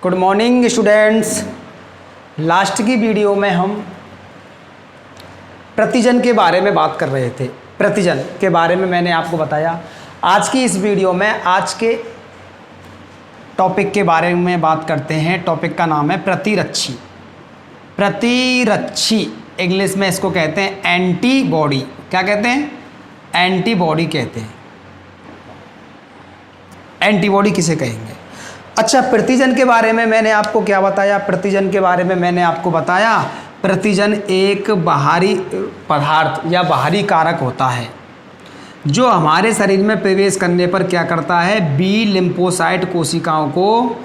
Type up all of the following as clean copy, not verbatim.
Good morning students. Last की video में हम प्रतिजन के बारे में बात कर रहे थे। प्रतिजन के बारे में मैंने आपको बताया। आज की इस वीडियो में आज के टॉपिक के बारे में बात करते हैं। टॉपिक का नाम है प्रतिरक्षी। प्रतिरक्षी इंग्लिश में इसको कहते हैं एंटीबॉडी। क्या कहते हैं? एंटीबॉडी कहते हैं। एंटीबॉडी किसे कहेंगे? अच्छा, प्रतिजन के बारे में मैंने आपको क्या बताया? प्रतिजन के बारे में मैंने आपको बताया प्रतिजन एक बाहरी पदार्थ या बाहरी कारक होता है जो हमारे शरीर में प्रवेश करने पर क्या करता है? बी लिम्फोसाइट कोशिकाओं को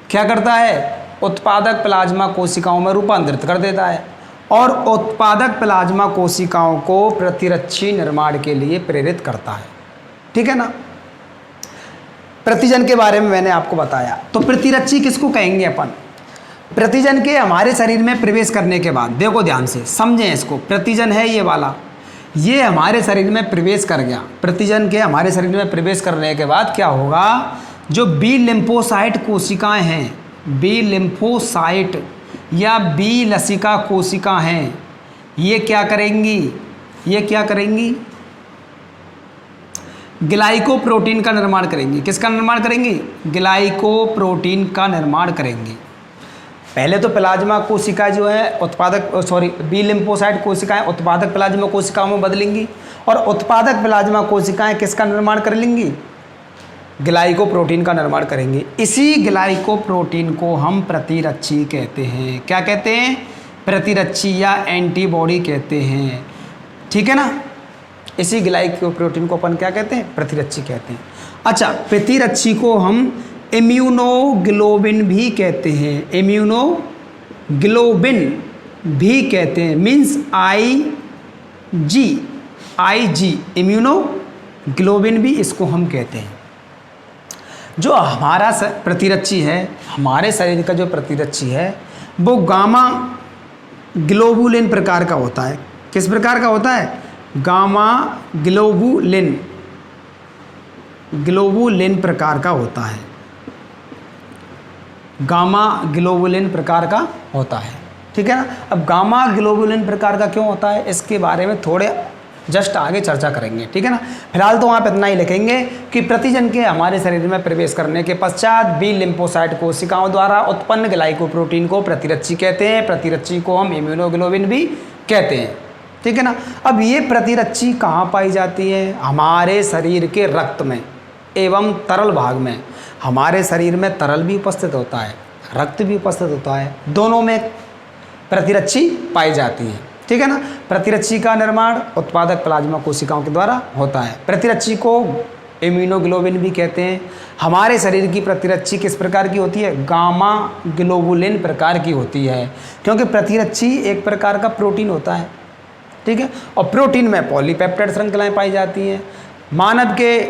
क्या करता है? उत्पादक प्लाज्मा कोशिकाओं में रूपांतरित कर देता है और उत्पादक प्लाज्मा कोशिकाओं को प्रतिरक्षी निर्माण के लिए प्रेरित करता है। ठीक है ना? प्रतिजन के बारे में मैंने आपको बताया। तो प्रतिरक्षी किसको कहेंगे अपन? प्रतिजन के हमारे शरीर में प्रवेश करने के बाद, देखो ध्यान से समझें इसको। प्रतिजन है ये वाला, ये हमारे शरीर में प्रवेश कर गया। प्रतिजन के हमारे शरीर में प्रवेश करने के बाद क्या होगा? जो बी लिम्फोसाइट कोशिकाएं हैं, बी लिम्फोसाइट या बी लसिका कोशिका हैं, ये क्या करेंगी? ये क्या करेंगी? ग्लाइकोप्रोटीन का निर्माण करेंगी। किसका निर्माण करेंगी? ग्लाइकोप्रोटीन का निर्माण करेंगी। पहले तो प्लाज्मा कोशिका जो है बी लिम्फोसाइट कोशिकाएं उत्पादक प्लाज्मा कोशिकाओं में बदलेंगी और उत्पादक प्लाज्मा कोशिकाएं किसका निर्माण कर लेंगी? ग्लाइकोप्रोटीन का निर्माण करेंगी। इसी ग्लाइकोप्रोटीन को हम प्रतिरक्षी कहते हैं। क्या कहते हैं? प्रतिरक्षी या एंटीबॉडी कहते हैं। ठीक है ना? इसी ग्लाइकोप्रोटीन को अपन क्या कहते हैं? प्रतिरक्षी कहते हैं। अच्छा, प्रतिरक्षी को हम इम्यूनोग्लोबिन भी कहते हैं। इम्यूनोग्लोबिन भी कहते हैं, मीन्स आई जी इम्यूनोग्लोबिन भी इसको हम कहते हैं। जो हमारा प्रतिरक्षी है, हमारे शरीर का जो प्रतिरक्षी है वो गामा ग्लोबुलिन प्रकार का होता है। किस प्रकार का होता है? गामा ग्लोबुलिन प्रकार का होता है। गामा ग्लोबुलिन प्रकार का होता है। ठीक है ना? अब गामा ग्लोबुलिन प्रकार का क्यों होता है, इसके बारे में थोड़े जस्ट आगे चर्चा करेंगे। ठीक है ना? फिलहाल तो वहाँ पर इतना ही लिखेंगे कि प्रतिजन के हमारे शरीर में प्रवेश करने के पश्चात बी लिम्फोसाइट कोशिकाओं द्वारा उत्पन्न ग्लाइकोप्रोटीन को प्रतिरक्षी कहते हैं। प्रतिरक्षी को हम इम्यूनोग्लोबिन भी कहते हैं। ठीक है ना? अब ये प्रतिरक्षी कहाँ पाई जाती है? हमारे शरीर के रक्त में एवं तरल भाग में। हमारे शरीर में तरल भी उपस्थित होता है, रक्त भी उपस्थित होता है, दोनों में प्रतिरक्षी पाई जाती है। ठीक है ना? प्रतिरक्षी का निर्माण उत्पादक प्लाज्मा कोशिकाओं के द्वारा होता है। प्रतिरक्षी को इम्यूनोग्लोबिन भी कहते हैं। हमारे शरीर की प्रतिरक्षी किस प्रकार की होती है? गामा ग्लोबुलिन प्रकार की होती है, क्योंकि प्रतिरक्षी एक प्रकार का प्रोटीन होता है। ठीक है? और प्रोटीन में पॉलीपेप्टाइड श्रृंखलाएं पाई जाती हैं। मानव के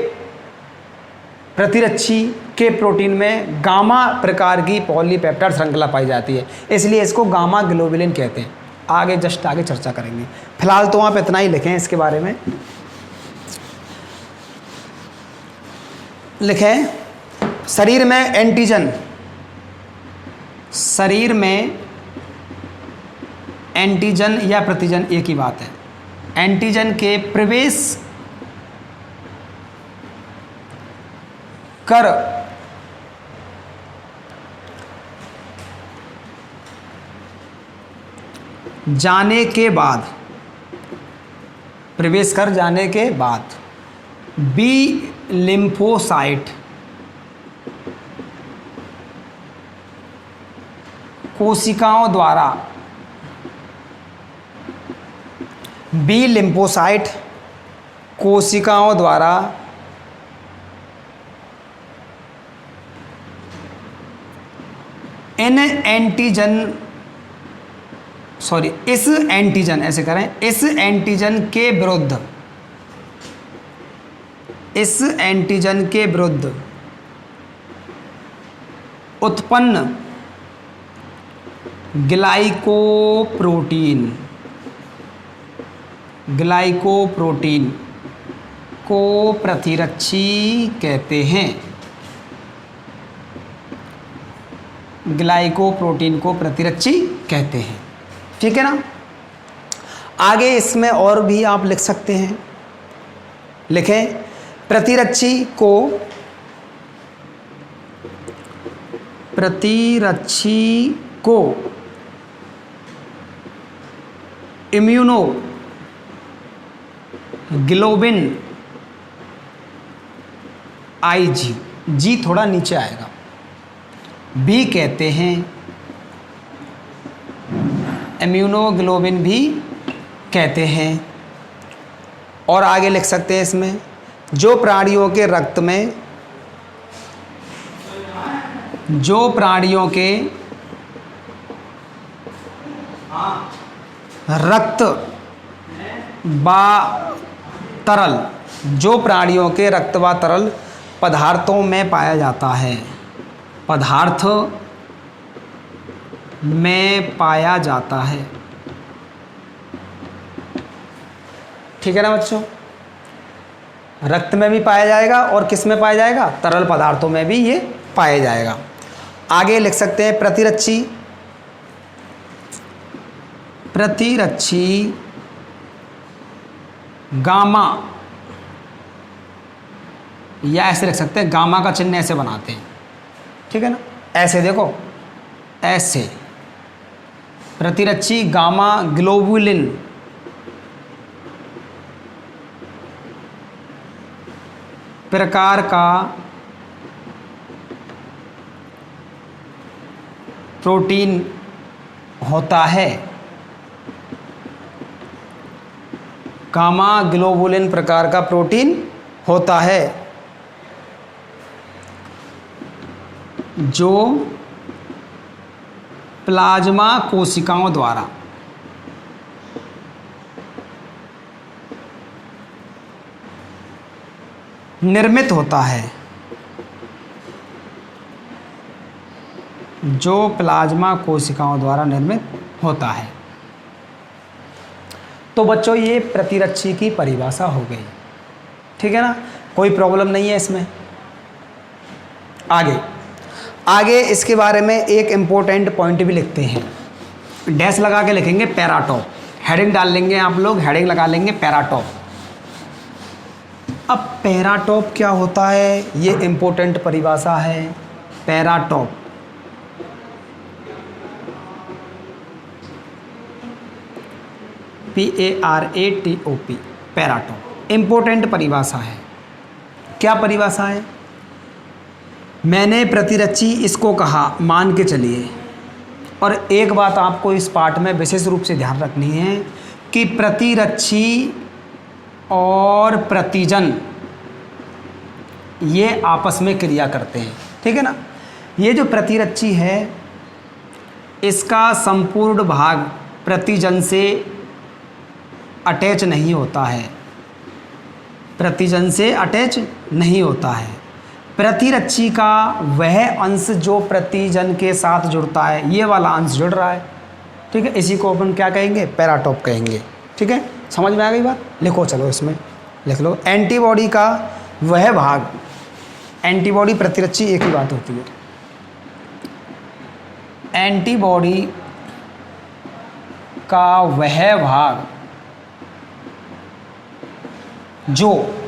प्रतिरक्षी के प्रोटीन में गामा प्रकार की पॉलीपेप्टाइड श्रृंखला पाई जाती है, इसलिए इसको गामा ग्लोबुलिन कहते हैं। आगे चर्चा करेंगे। फिलहाल तो वहाँ पे इतना ही लिखें। इसके बारे में लिखें, शरीर में एंटीजन या प्रतिजन एक ही बात है। एंटीजन के प्रवेश कर जाने के बाद, प्रवेश कर जाने के बाद बी लिम्फोसाइट कोशिकाओं द्वारा, बी लिम्फोसाइट कोशिकाओं द्वारा इस एंटीजन ऐसे करें, इस एंटीजन के विरुद्ध उत्पन्न ग्लाइकोप्रोटीन को प्रतिरक्षी कहते हैं। ग्लाइकोप्रोटीन को प्रतिरक्षी कहते हैं। ठीक है ना। आगे इसमें और भी आप लिख सकते हैं, लिखें प्रतिरक्षी को इम्यूनोग्लोबिन IG, जी थोड़ा नीचे आएगा, भी कहते हैं, इम्यूनोग्लोबिन भी कहते हैं। और आगे लिख सकते हैं इसमें, जो प्राणियों के रक्त व तरल पदार्थों में पाया जाता है, पदार्थ में पाया जाता है। ठीक है ना बच्चों, रक्त में भी पाया जाएगा और किस में पाया जाएगा, तरल पदार्थों में भी ये पाया जाएगा। आगे लिख सकते हैं प्रतिरक्षी गामा, या ऐसे लिख सकते हैं, गामा का चिन्ह ऐसे बनाते हैं। ठीक है ना, ऐसे देखो, ऐसे प्रतिरक्षी गामा ग्लोबुलिन प्रकार का प्रोटीन होता है, गामा ग्लोबुलिन प्रकार का प्रोटीन होता है, जो प्लाज्मा कोशिकाओं द्वारा निर्मित होता है, जो प्लाज्मा कोशिकाओं द्वारा निर्मित होता है। तो बच्चों ये प्रतिरक्षी की परिभाषा हो गई। ठीक है ना, कोई प्रॉब्लम नहीं है इसमें। आगे इसके बारे में एक इम्पोर्टेंट पॉइंट भी लिखते हैं, डैश लगा के लिखेंगे पैराटॉप, हेडिंग डाल लेंगे आप लोग, हेडिंग लगा लेंगे पैराटॉप। अब पैराटॉप क्या होता है, ये इम्पोर्टेंट परिभाषा है। पैराटॉप PARATOP, पैराटॉप इम्पोर्टेंट परिभाषा है। क्या परिभाषा है, मैंने प्रतिरक्षी इसको कहा, मान के चलिए। और एक बात आपको इस पाठ में विशेष रूप से ध्यान रखनी है कि प्रतिरक्षी और प्रतिजन ये आपस में क्रिया करते हैं। ठीक है ना, ये जो प्रतिरक्षी है इसका संपूर्ण भाग प्रतिजन से अटैच नहीं होता है, प्रतिजन से अटैच नहीं होता है। प्रतिरक्षी का वह अंश जो प्रतिजन के साथ जुड़ता है, ये वाला अंश जुड़ रहा है। ठीक है, इसी को अपन क्या कहेंगे, पैराटॉप कहेंगे। ठीक है, समझ में आ गई बात। लिखो, चलो इसमें लिख लो, एंटीबॉडी का वह भाग, एंटीबॉडी प्रतिरक्षी एक ही बात होती है। एंटीबॉडी का वह भाग जो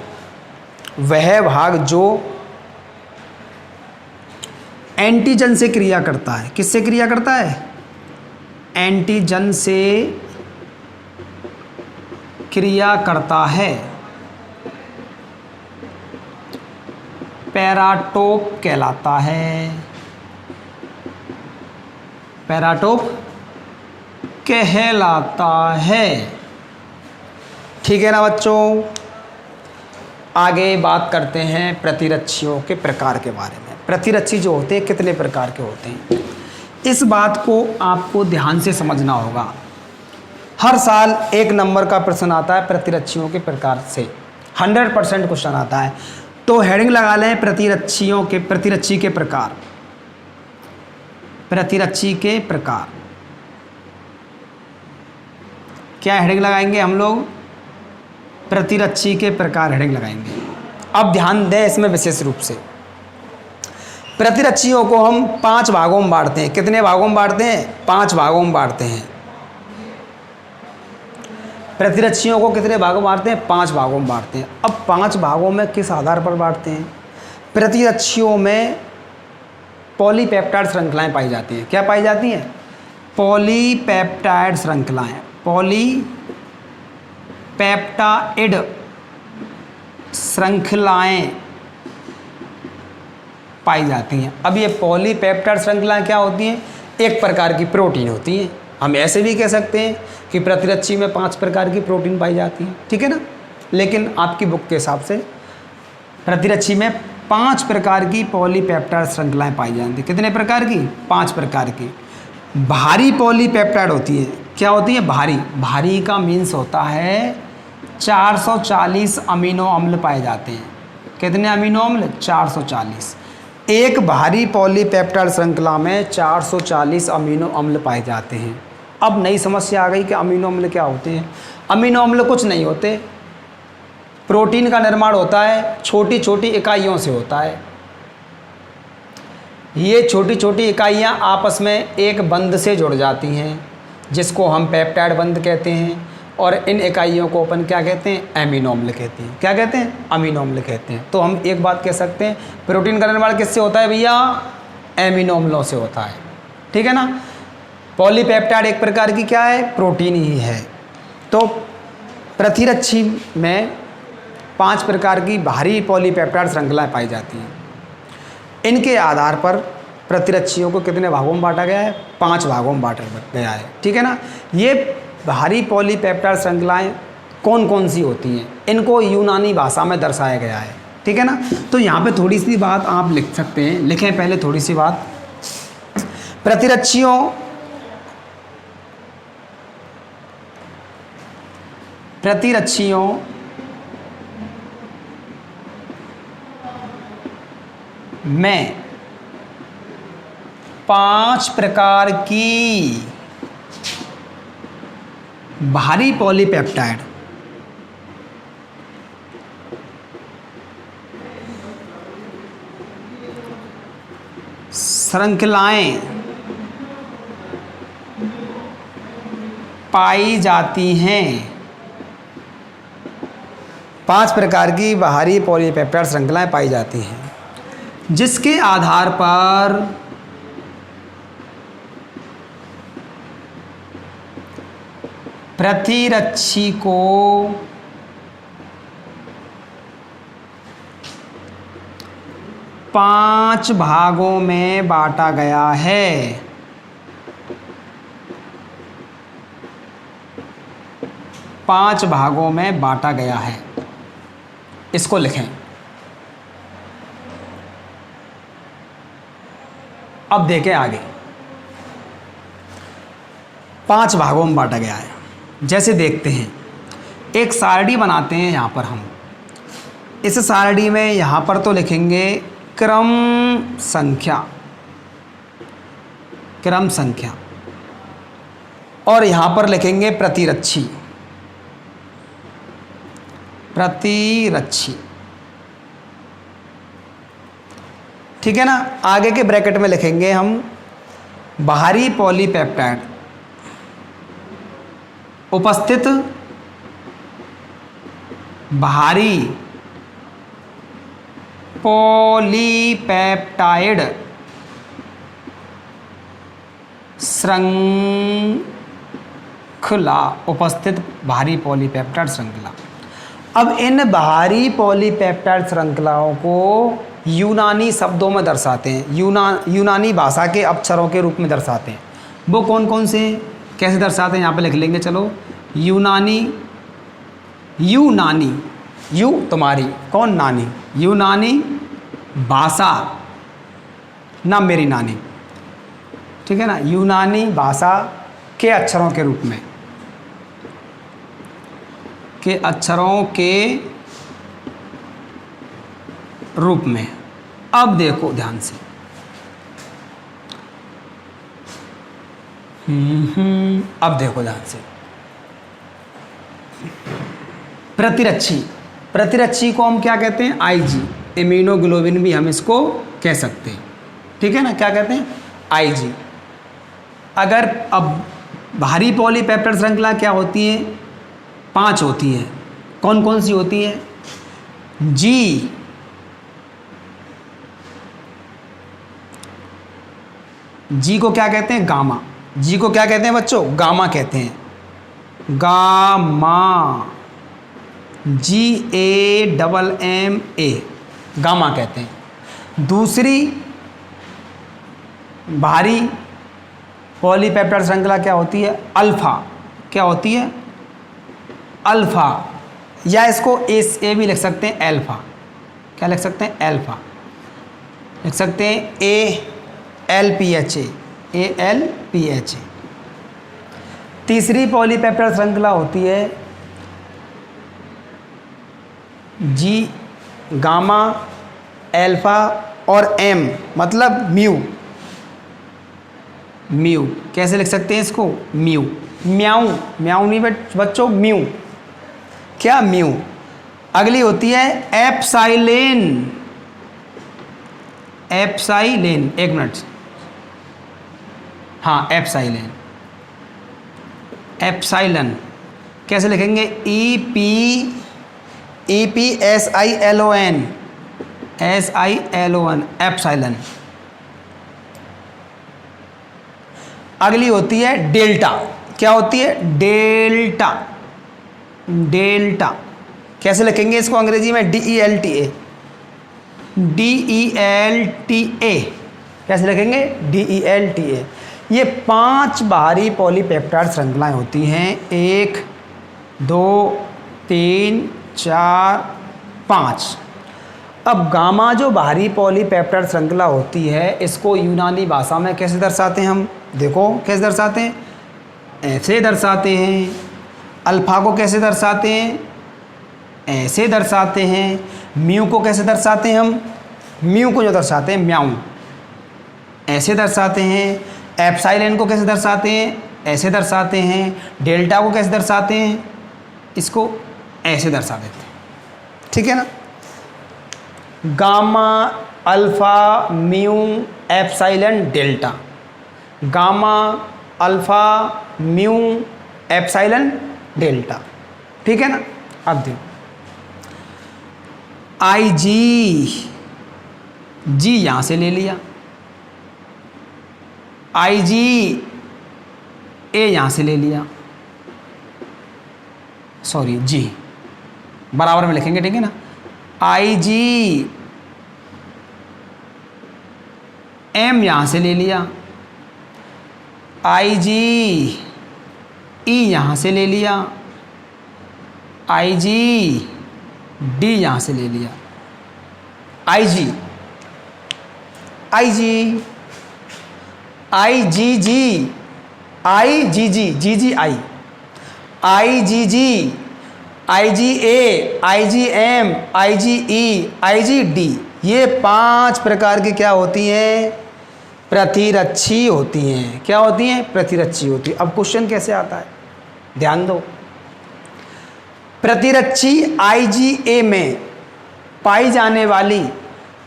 एंटीजन से क्रिया करता है। किससे क्रिया करता है, एंटीजन से क्रिया करता है, पैराटॉप कहलाता है। पैराटॉप कहलाता है। ठीक है ना बच्चों, आगे बात करते हैं प्रतिरक्षियों के प्रकार के बारे में। प्रतिरक्षी जो होते हैं कितने प्रकार के होते हैं, इस बात को आपको ध्यान से समझना होगा। हर साल 1 नंबर का प्रश्न आता है प्रतिरक्षियों के प्रकार से, 100% क्वेश्चन आता है। तो हेडिंग लगा लें प्रतिरक्षी के प्रकार, प्रतिरक्षी के प्रकार। क्या हेडिंग लगाएंगे हम लोग, प्रतिरक्षी के प्रकार हेडिंग लगाएंगे। अब ध्यान दें इसमें विशेष रूप से, प्रतिरक्षियों को हम 5 भागों में बांटते हैं। कितने भागों में बांटते हैं? 5 भागों में बांटते हैं। प्रतिरक्षियों को कितने भागों में बांटते हैं? 5 भागों में बांटते हैं। अब 5 भागों में किस आधार पर बांटते हैं? प्रतिरक्षियों में पॉलीपेप्टाइड श्रृंखलाएं पाई जाती हैं। क्या पाई जाती हैं? पॉलीपेप्टाइड श्रृंखलाएं। पॉलीपेप्टाइड श्रृंखलाएं पाई जाती हैं। अब ये पॉलीपेप्टाइड श्रृंखलाएं क्या होती हैं? एक प्रकार की प्रोटीन होती हैं। हम ऐसे भी कह सकते हैं कि प्रतिरक्षी में 5 प्रकार की प्रोटीन पाई जाती है, ठीक है ना। लेकिन आपकी बुक के हिसाब से प्रतिरक्षी में 5 प्रकार की पॉलीपेप्टाइड श्रृंखलाएं पाई जाती हैं। कितने प्रकार की? 5 प्रकार की। भारी पॉलीपेप्टाइड होती है। क्या होती है? भारी। भारी का मीन्स होता है 440 अमीनो अम्ल पाए जाते हैं। कितने अमीनो अम्ल? 440। एक भारी पॉलीपेप्टाइड श्रृंखला में 440 अमीनो अम्ल पाए जाते हैं। अब नई समस्या आ गई कि अमीनो अम्ल क्या होते हैं। अमीनो अम्ल कुछ नहीं होते। प्रोटीन का निर्माण होता है छोटी छोटी इकाइयों से होता है। ये छोटी छोटी इकाइयाँ आपस में एक बंध से जुड़ जाती हैं, जिसको हम पेप्टाइड बंध कहते हैं। और इन इकाइयों को अपन क्या कहते हैं? अमीनो अम्ल कहते हैं। क्या कहते हैं? अमीनो अम्ल कहते हैं। तो हम एक बात कह सकते हैं, प्रोटीन का निर्माण किससे होता है भैया? अमीनो अम्लों से होता है, ठीक है ना। पॉलीपेप्टाइड एक प्रकार की क्या है? प्रोटीन ही है। तो प्रतिरक्षी में 5 प्रकार की भारी पॉलीपेप्टाइड श्रृंखलाएं पाई जाती हैं। इनके आधार पर प्रतिरक्षियों को कितने भागों में बांटा गया है? 5 भागों में बांटा गया है, ठीक है ना। ये भारी पॉलीपेप्टाइड श्रृंखलाएं कौन कौन सी होती हैं? इनको यूनानी भाषा में दर्शाया गया है, ठीक है ना। तो यहाँ पे थोड़ी सी बात आप लिख सकते हैं। लिखें पहले थोड़ी सी बात। प्रतिरक्षियों में 5 प्रकार की भारी पॉलीपेप्टाइड श्रृंखलाएं पाई जाती हैं। 5 प्रकार की भारी पॉलीपेप्टाइड श्रृंखलाएं पाई जाती हैं, जिसके आधार पर प्रतिरक्षी को 5 भागों में बांटा गया है। 5 भागों में बांटा गया है। इसको लिखें। अब देखें आगे। 5 भागों में बांटा गया है। जैसे देखते हैं, एक सारणी बनाते हैं यहाँ पर हम। इस सारणी में यहाँ पर तो लिखेंगे क्रम संख्या, और यहाँ पर लिखेंगे प्रतिरक्षी। ठीक है ना। आगे के ब्रैकेट में लिखेंगे हम बाहरी पॉलीपेप्टाइड उपस्थित बाहरी पॉलीपेप्टाइड श्रृंखला, उपस्थित बाहरी पॉलीपेप्टाइड श्रृंखला। अब इन बाहरी पॉलीपेप्टाइड श्रृंखलाओं को यूनानी शब्दों में दर्शाते हैं, यूनानी भाषा के अक्षरों के रूप में दर्शाते हैं। वो कौन कौन से, कैसे दर्शाते हैं यहाँ पे लिख लेंगे। चलो, यूनानी, यू तुम्हारी, कौन? नानी। यूनानी भाषा, ना मेरी नानी, ठीक है ना। यूनानी भाषा के अक्षरों के रूप में, के अक्षरों के रूप में। अब देखो ध्यान से, अब देखो ध्यान से। प्रतिरक्षी को हम क्या कहते हैं? आईजी, इम्यूनोग्लोबिन भी हम इसको कह सकते हैं, ठीक है ना, क्या कहते हैं, IG। अगर अब भारी पॉलीपेप्टाइड श्रृंखला क्या होती है, 5 होती है। कौन कौन सी होती है, जी, जी को क्या कहते हैं, गामा। जी को क्या कहते हैं बच्चों, गामा कहते हैं, गामा, GAMMA, गामा कहते हैं। दूसरी भारी पॉलीपेप्टाइड श्रृंखला क्या होती है, अल्फा। क्या होती है, अल्फा, या इसको ए भी लिख सकते हैं, अल्फा। क्या लिख सकते हैं, अल्फा लिख सकते हैं, ALPHA, ALPHA। तीसरी पॉलीपेप्टाइड श्रृंखला होती है जी, गामा, अल्फा और M, मतलब म्यू। म्यू कैसे लिख सकते हैं इसको, म्यू, म्याऊ, म्याऊ नहीं बच्चों, म्यू। क्या, म्यू। अगली होती है एप्साइलेन, एप्साइलेन, एक मिनट, हाँ एप्साइलेन, एप्साइलन कैसे लिखेंगे, EPSILON, एप्साइलन। अगली होती है डेल्टा। क्या होती है, डेल्टा, डेल्टा कैसे लिखेंगे इसको अंग्रेजी में, DELTA, DELTA कैसे लिखेंगे, DELTA। ये 5 भारी पॉलीपेप्टाइड श्रृंखलाएं होती हैं, 1 2 3 4 5। अब गामा जो भारी पॉलीपेप्टाइड श्रृंखला होती है, इसको यूनानी भाषा में कैसे दर्शाते हैं हम, देखो कैसे दर्शाते हैं, ऐसे दर्शाते हैं। अल्फा को कैसे दर्शाते हैं, ऐसे दर्शाते हैं। म्यू को कैसे दर्शाते हैं हम, म्यू को जो दर्शाते हैं म्याऊ, ऐसे दर्शाते हैं। एप्साइलन को कैसे दर्शाते हैं, ऐसे दर्शाते हैं। डेल्टा को कैसे दर्शाते हैं, इसको ऐसे दर्शा देते हैं, ठीक है ना। Gamma, alpha, mu, epsilon, delta, gamma, alpha, mu, epsilon, delta, ठीक है ना। अब देखो IG, जी यहां से ले लिया, IG A यहां से ले लिया, सॉरी जी बराबर में लिखेंगे, ठीक है ना। IG M यहां से ले लिया, IG E यहां से ले लिया, IG D यहां से ले लिया, IG IGG, GGI, IGG, IGA, IGM, IGE, IGD, ये 5 प्रकार की क्या होती हैं, प्रतिरक्षी होती हैं। क्या होती हैं, प्रतिरक्षी होती है। अब क्वेश्चन कैसे आता है, ध्यान दो। प्रतिरक्षी IgA में पाई जाने वाली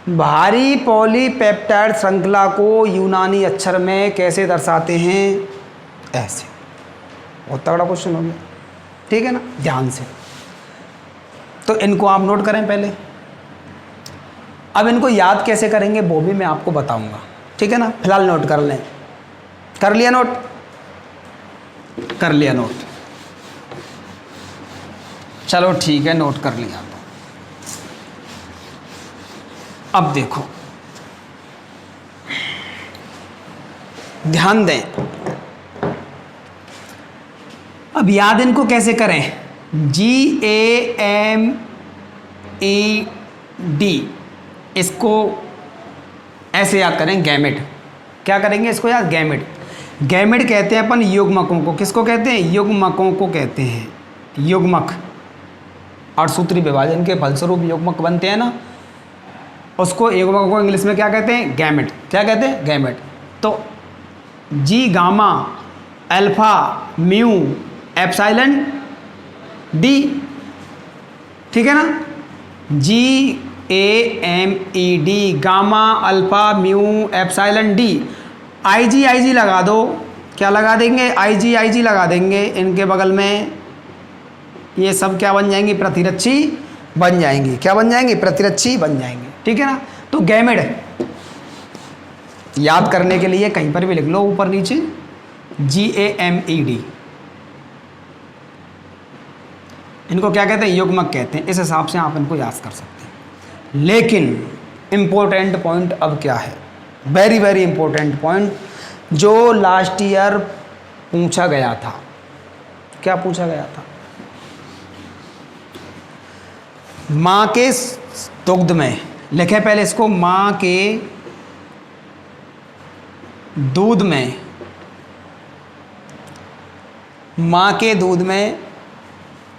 भारी पॉलीपेप्टाइड श्रृंखला को यूनानी अक्षर में कैसे दर्शाते हैं, ऐसे। बहुत तगड़ा क्वेश्चन हो गया, ठीक है ना, ध्यान से। तो इनको आप नोट करें पहले। अब इनको याद कैसे करेंगे वो भी मैं आपको बताऊंगा, ठीक है ना। फिलहाल नोट कर लें, कर लिया नोट, कर लिया नोट, चलो ठीक है, नोट कर लिया। अब देखो, ध्यान दें। अब याद इनको कैसे करें, GAMED, इसको ऐसे याद करें, गैमेट। क्या करेंगे इसको याद, गैमेट। गैमेट कहते हैं अपन युग्मकों को, किसको कहते हैं, युग्मकों को कहते हैं, युग्मक। और सूत्री विभाजन के फलस्वरूप युग्मक बनते हैं ना, उसको युग्मक को इंग्लिश में क्या कहते हैं, गैमेट। क्या कहते हैं, गैमेट। तो G, gamma, alpha, mu, epsilon, D, ठीक है ना। G AMED, gamma alpha mu epsilon D. IG लगा दो, क्या लगा देंगे? IG लगा देंगे, इनके बगल में ये सब क्या बन जाएंगी? प्रतिरक्षी बन जाएंगी। क्या बन जाएंगी? प्रतिरक्षी बन जाएंगे। ठीक है ना। तो गैमेट याद करने के लिए कहीं पर भी लिख लो ऊपर नीचे, GAMED। इनको क्या कहते हैं? युग्मक कहते हैं। इस हिसाब से आप इनको याद कर सकते हैं। लेकिन इम्पोर्टेंट पॉइंट अब क्या है? वेरी वेरी इंपॉर्टेंट पॉइंट जो लास्ट ईयर पूछा गया था। क्या पूछा गया था? माँ के दुग्ध में, लिखे पहले इसको, माँ के दूध में, माँ के दूध में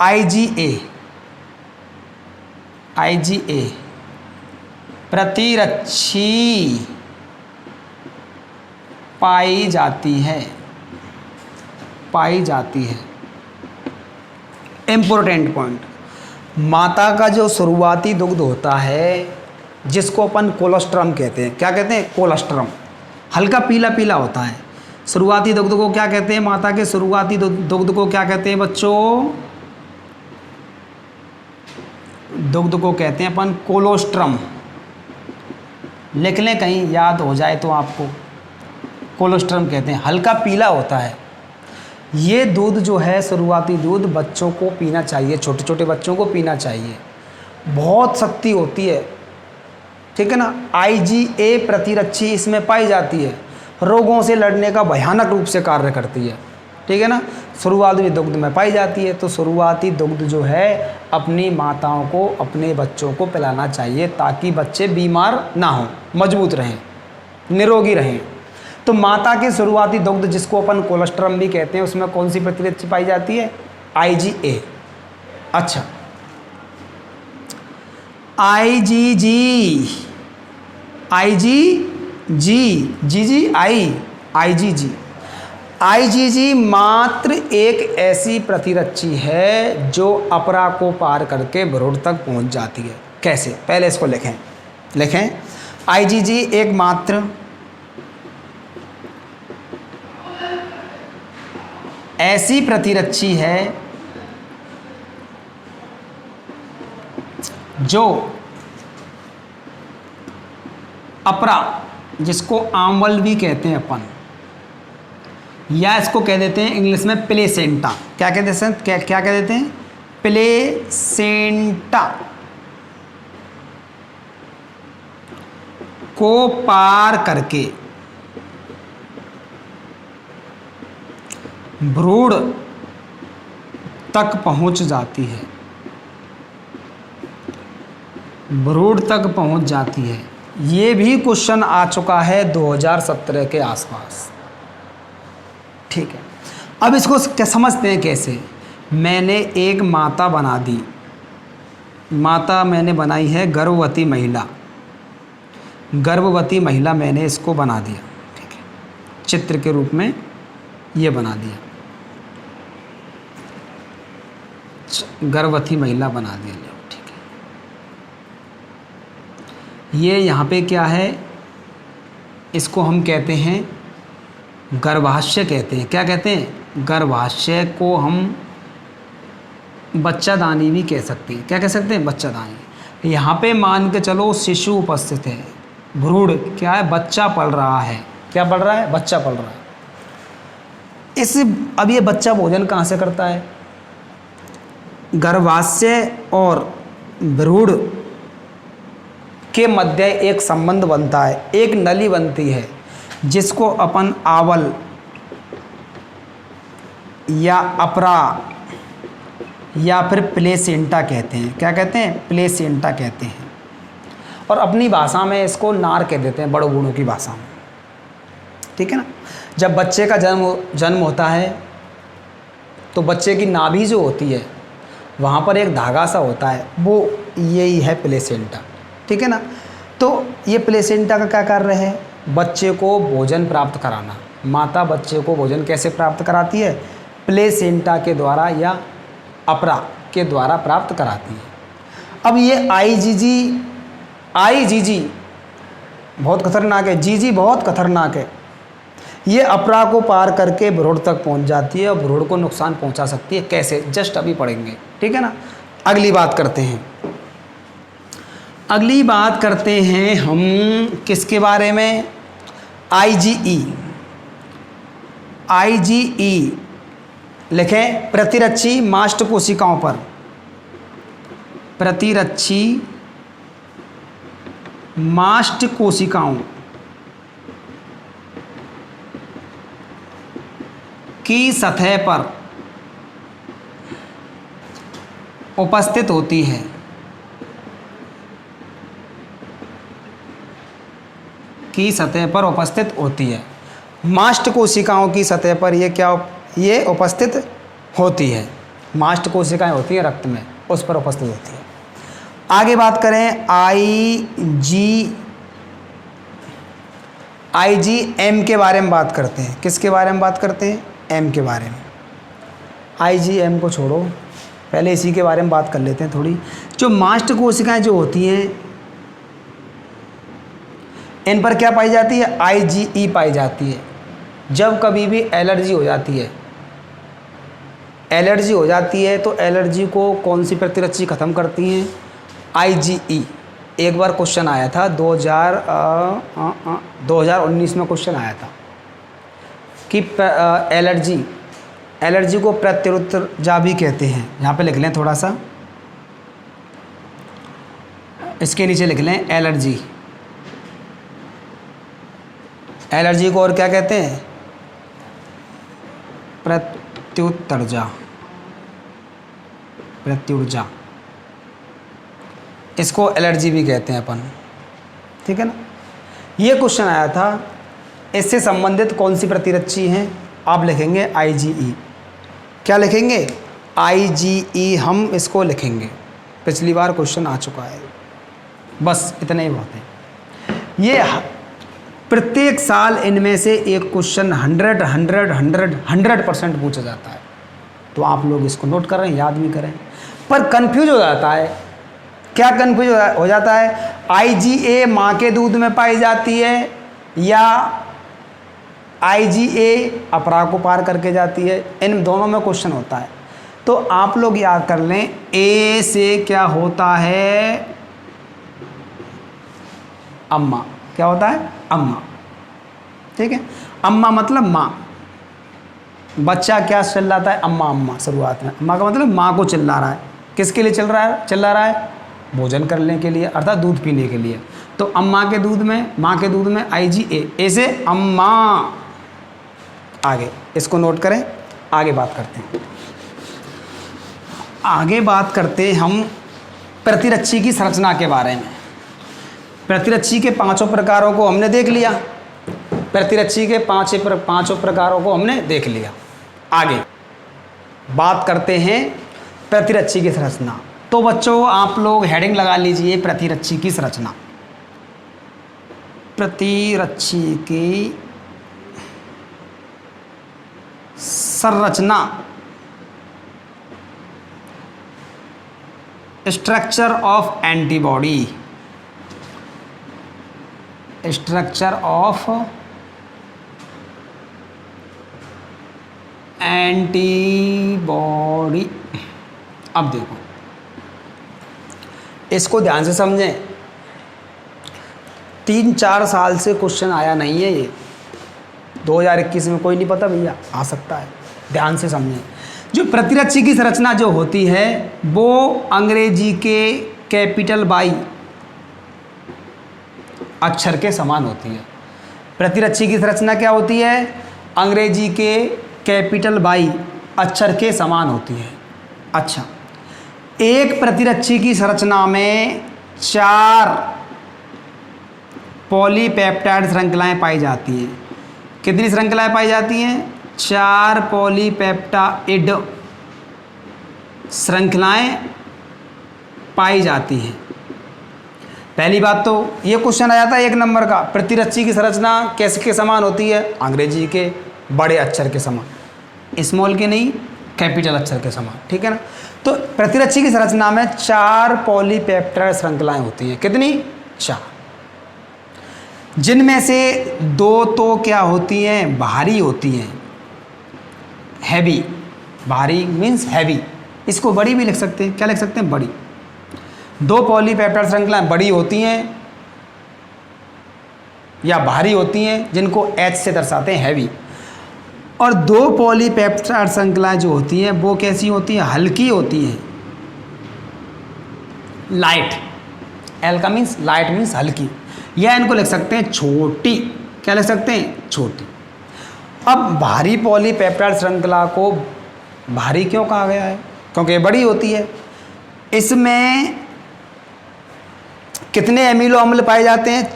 IgA प्रतिरक्षी पाई जाती है। इम्पोर्टेंट पॉइंट, माता का जो शुरुआती दुग्ध होता है जिसको अपन कोलोस्ट्रम कहते हैं। क्या कहते हैं? कोलोस्ट्रम। हल्का पीला पीला होता है। शुरुआती दुग्ध को क्या कहते हैं? माता के शुरुआती दुग्ध को क्या कहते हैं बच्चों? दुग्ध को कहते हैं अपन कोलोस्ट्रम। लिख लें कहीं याद हो जाए तो आपको। कोलोस्ट्रम कहते हैं, हल्का पीला होता है। ये दूध जो है, शुरुआती दूध, बच्चों को पीना चाहिए, छोटे छोटे बच्चों को पीना चाहिए। बहुत शक्ति होती है। ठीक है ना। IgA प्रतिरक्षी इसमें पाई जाती है, रोगों से लड़ने का भयानक रूप से कार्य करती है। ठीक है ना। शुरुआती दुग्ध में पाई जाती है। तो शुरुआती दुग्ध जो है अपनी माताओं को, अपने बच्चों को पिलाना चाहिए ताकि बच्चे बीमार ना हों, मजबूत रहें, निरोगी रहें। तो माता के शुरुआती दुग्ध जिसको अपन कोलोस्ट्रम भी कहते हैं, उसमें कौन सी प्रतिरक्षी पाई जाती है? IgA। अच्छा, IgG मात्र एक ऐसी प्रतिरक्षी है जो अपरा को पार करके भ्रूण तक पहुंच जाती है। कैसे? पहले इसको लिखें। IgG एक मात्र ऐसी प्रतिरक्षी है जो अपरा, जिसको आंवल भी कहते हैं अपन, या इसको कह देते हैं इंग्लिश में प्लेसेंटा। क्या कह देते हैं? क्या कह देते हैं? प्लेसेंटा को पार करके भ्रूण तक पहुंच जाती है। भ्रूण तक पहुंच जाती है। ये भी क्वेश्चन आ चुका है 2017 के आसपास। ठीक है। अब इसको क्या समझते हैं कैसे? मैंने एक माता बना दी, माता मैंने बनाई है गर्भवती महिला, गर्भवती महिला मैंने इसको बना दिया। ठीक है, चित्र के रूप में ये बना दिया, गर्भवती महिला बना दिया। ठीक है, ये यहाँ पे क्या है? इसको हम कहते हैं गर्भाशय कहते हैं। क्या कहते हैं? गर्भाशय को हम बच्चादानी भी कह सकते हैं। क्या कह सकते हैं? बच्चादानी। यहाँ पे मान के चलो शिशु उपस्थित है, भ्रूण क्या है? बच्चा पल रहा है। क्या पल रहा है? बच्चा पल रहा है। अब ये बच्चा भोजन कहाँ से करता है? गर्भाशय और भ्रूण के मध्य एक संबंध बनता है, एक नली बनती है जिसको अपन आवल या अपरा या फिर प्लेसेंटा कहते हैं। क्या कहते हैं? प्लेसेंटा कहते हैं। और अपनी भाषा में इसको नार कह देते हैं, बड़ों बूढ़ों की भाषा में। ठीक है ना। जब बच्चे का जन्म होता है तो बच्चे की नाभि जो होती है वहाँ पर एक धागा सा होता है, वो यही है प्लेसेंटा। ठीक है ना। तो ये प्लेसेंटा का क्या कार्य है? बच्चे को भोजन प्राप्त कराना। माता बच्चे को भोजन कैसे प्राप्त कराती है? प्लेसेंटा के द्वारा या अपरा के द्वारा प्राप्त कराती है। अब ये IgG IgG बहुत खतरनाक है, GG बहुत खतरनाक है। ये अपरा को पार करके भ्रूण तक पहुंच जाती है और भ्रूण को नुकसान पहुंचा सकती है। कैसे, जस्ट अभी पढ़ेंगे, ठीक है ना। अगली बात करते हैं, अगली बात करते हैं हम किसके बारे में, IgE। IgE लिखें, प्रतिरक्षी मास्ट कोशिकाओं पर, प्रतिरक्षी मास्ट कोशिकाओं की सतह पर उपस्थित होती है। की सतह पर उपस्थित होती है। मास्ट कोशिकाओं की सतह पर ये उपस्थित होती है। मास्ट कोशिकाएं होती हैं रक्त में, उस पर उपस्थित होती है। आगे बात करें IgM के बारे में बात करते हैं। किसके बारे में बात करते हैं, M के बारे में। IgM को छोड़ो, पहले इसी के बारे में बात कर लेते हैं थोड़ी। जो मास्ट कोशिकाएं जो होती हैं, इन पर क्या पाई जाती है, IgE पाई जाती है। जब कभी भी एलर्जी हो जाती है, एलर्जी हो जाती है तो एलर्जी को कौन सी प्रतिरक्षी ख़त्म करती हैं, IgE। एक बार क्वेश्चन आया था 2019 में क्वेश्चन आया था कि एलर्जी को प्रत्युत्तरजा भी कहते हैं। यहाँ पे लिख लें थोड़ा सा, इसके नीचे लिख लें एलर्जी। एलर्जी को और क्या कहते हैं, प्रत्युत्तरजा, प्रत्युर्जा, इसको एलर्जी भी कहते हैं अपन, ठीक है ना। ये क्वेश्चन आया था, इससे संबंधित कौन सी प्रतिरक्षी हैं, आप लिखेंगे IgE। क्या लिखेंगे, IgE, हम इसको लिखेंगे। पिछली बार क्वेश्चन आ चुका है, बस इतना ही बात है। ये प्रत्येक साल इनमें से एक क्वेश्चन 100% पूछा जाता है। तो आप लोग इसको नोट कर रहे हैं, याद भी करें, पर कंफ्यूज हो जाता है। क्या कंफ्यूज हो जाता है, IgA माँ के दूध में पाई जाती है या IgA अपरा को पार करके जाती है, इन दोनों में क्वेश्चन होता है। तो आप लोग याद कर लें, A से क्या होता है, अम्मा। क्या होता है, अम्मा, ठीक है। अम्मा मतलब माँ। बच्चा क्या चिल्लाता है, अम्मा अम्मा, शुरुआत में अम्मा का मतलब माँ को चिल्ला रहा है। किसके लिए चिल्ला रहा है, भोजन करने के लिए, अर्थात दूध पीने के लिए। तो अम्मा के दूध में, माँ के दूध में IgA, ऐसे अम्मा। आगे इसको नोट करें, आगे बात करते हैं। आगे बात करते हैं हम प्रतिरक्षी की संरचना के बारे में। प्रतिरक्षी के पांचों प्रकारों को हमने देख लिया, प्रतिरक्षी के पांचों प्रकारों को हमने देख लिया। आगे बात करते हैं प्रतिरक्षी की संरचना। तो बच्चों आप लोग हेडिंग लगा लीजिए, प्रतिरक्षी की संरचना। प्रतिरक्षी की संरचना, structure of antibody, structure of antibody. अब देखो, इसको ध्यान से समझें। 3-4 साल से क्वेश्चन आया नहीं है ये, 2021 में कोई नहीं पता भैया, आ सकता है। ध्यान से समझें, जो प्रतिरक्षी की संरचना जो होती है वो अंग्रेजी के कैपिटल बाई अक्षर के समान होती है। प्रतिरक्षी की संरचना क्या होती है, अंग्रेजी के कैपिटल बाई अक्षर के समान होती है। अच्छा, एक प्रतिरक्षी की संरचना में 4 पॉलीपेप्टाइड श्रृंखलाएं पाई जाती हैं। कितनी श्रृंखलाएं पाई जाती हैं, 4 पॉलीपेप्टाइड श्रृंखलाएं पाई जाती हैं। पहली बात तो ये क्वेश्चन आया था 1 नंबर का, प्रतिरक्षी की संरचना कैसे के समान होती है, अंग्रेजी के बड़े अक्षर के समान, स्मॉल के नहीं, कैपिटल अक्षर के समान, ठीक है ना। तो प्रतिरक्षी की संरचना में 4 पॉलीपेप्टाइड श्रृंखलाएं होती हैं। कितनी, 4, जिनमें से 2 तो क्या होती हैं, भारी होती हैं, हैवी। भारी मीन्स हैवी, इसको बड़ी भी लिख सकते हैं, क्या लिख सकते हैं, बड़ी। 2 पॉलीपेप्टाइड श्रृंखलाएं बड़ी होती हैं या भारी होती हैं, जिनको H से दर्शाते हैं, हैवी। और 2 पॉलीपेप्टाइड श्रृंखलाएं जो होती हैं वो कैसी होती हैं, हल्की होती हैं, लाइट। एल का मीन्स लाइट मीन्स हल्की, या इनको लिख सकते हैं छोटी, क्या लिख सकते हैं, छोटी। अब भारी पॉलीपेप्टाइड श्रृंखला को भारी क्यों कहा गया है, क्योंकि ये बड़ी होती है। इसमें कितने अमीनो अम्ल पाए जाते हैं,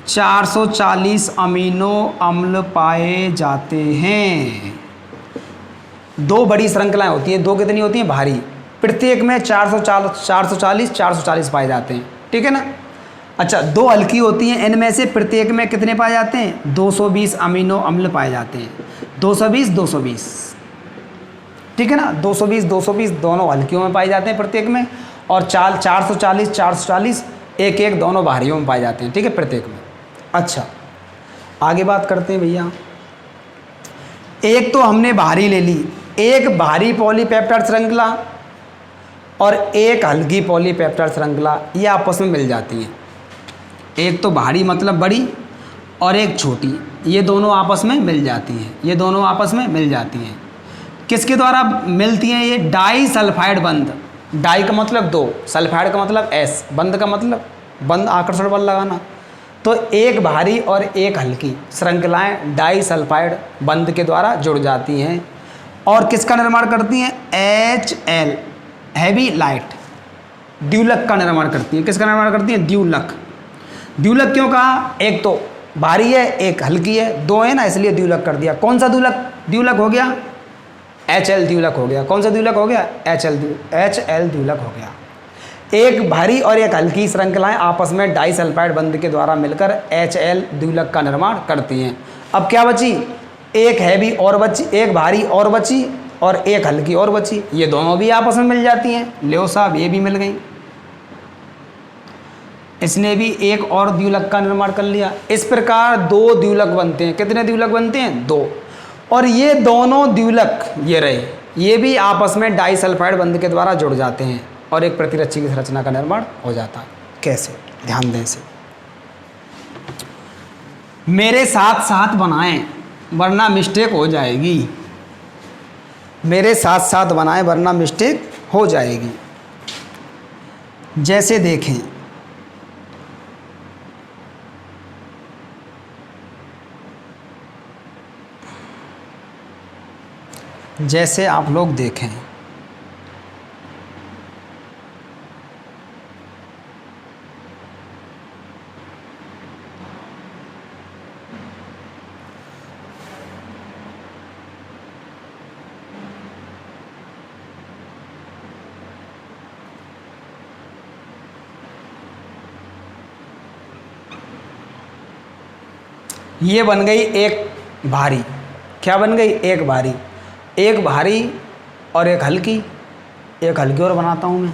440 अमीनो अम्ल पाए जाते हैं। 2 बड़ी श्रृंखलाएं होती हैं, 2 कितनी होती हैं, भारी। प्रत्येक में 440 पाए जाते हैं, ठीक है ना। अच्छा, 2 हल्की होती हैं, इनमें से प्रत्येक में कितने पाए जाते हैं, 220 अमीनो अम्ल पाए जाते हैं। 220, ठीक है ना। 220 दोनों हल्कियों में पाए जाते हैं प्रत्येक में, और 440 एक दोनों भारियों में पाए जाते हैं, ठीक है, प्रत्येक में। अच्छा, आगे बात करते हैं भैया। एक तो हमने भारी ले ली, एक भारी पॉलीपेप्टाइड श्रृंखला और एक हल्की पॉलीपेप्टाइड श्रृंखला, ये आपस में मिल जाती हैं। एक तो भारी मतलब बड़ी और एक छोटी, ये दोनों आपस में मिल जाती हैं, ये दोनों आपस में मिल जाती हैं। किसके द्वारा मिलती हैं ये, डाई सल्फाइड बंध। डाई का मतलब 2, सल्फाइड का मतलब S, बंध का मतलब बंध, आकर्षण बल लगाना। तो एक भारी और एक हल्की श्रृंखलाएं डाई सल्फाइड बंध के द्वारा जुड़ जाती हैं और किसका निर्माण करती हैं, HL, हैवी लाइट, द्युलक का निर्माण करती हैं। किसका निर्माण करती हैं, द्युलक। द्युलक क्यों कहा, एक तो भारी है, एक हल्की है, 2 है ना, इसलिए द्युलक कर दिया। कौन सा द्युलक हो गया, HL द्युलक हो गया। कौन सा द्युलक हो गया, HL द्युलक हो गया। एक भारी और एक हल्की श्रृंखलाएं आपस में डाई सल्फाइड बंध के द्वारा मिलकर HL द्युलक का निर्माण करती हैं। अब क्या बची, एक हैवी और बची, एक भारी और बची, और एक हल्की और बची। ये दोनों भी आपस में मिल जाती हैं। लो साहब, ये भी मिल गई। इसने भी एक और द्युलक का निर्माण कर लिया। इस प्रकार 2 द्युलक बनते हैं। कितने द्युलक बनते हैं, 2। और ये दोनों द्युलक, ये रहे, ये भी आपस में डाई सल्फाइड बंध के द्वारा जुड़ जाते हैं और एक प्रतिरक्षी की संरचना का निर्माण हो जाता है। कैसे, ध्यान दें इसे। मेरे साथ साथ बनाएं वरना मिस्टेक हो जाएगी। मेरे साथ साथ बनाएं वरना मिस्टेक हो जाएगी। जैसे देखें, जैसे आप लोग देखें, ये बन गई एक भारी। क्या बन गई, एक भारी। एक भारी और एक हल्की और बनाता हूँ मैं।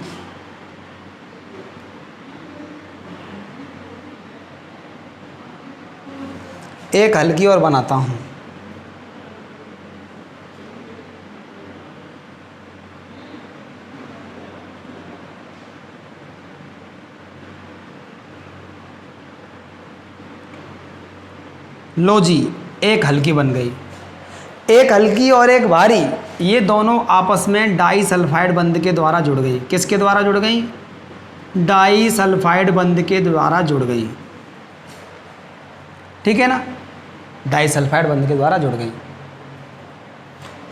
एक हल्की और बनाता हूँ। लो जी, एक हल्की बन गई। एक हल्की और एक भारी, ये दोनों आपस में डाई सल्फाइड बंध के द्वारा जुड़ गई। किसके द्वारा जुड़ गई, डाई सल्फाइड बंध के द्वारा जुड़ गई, ठीक है ना, डाई सल्फाइड बंध के द्वारा जुड़ गई।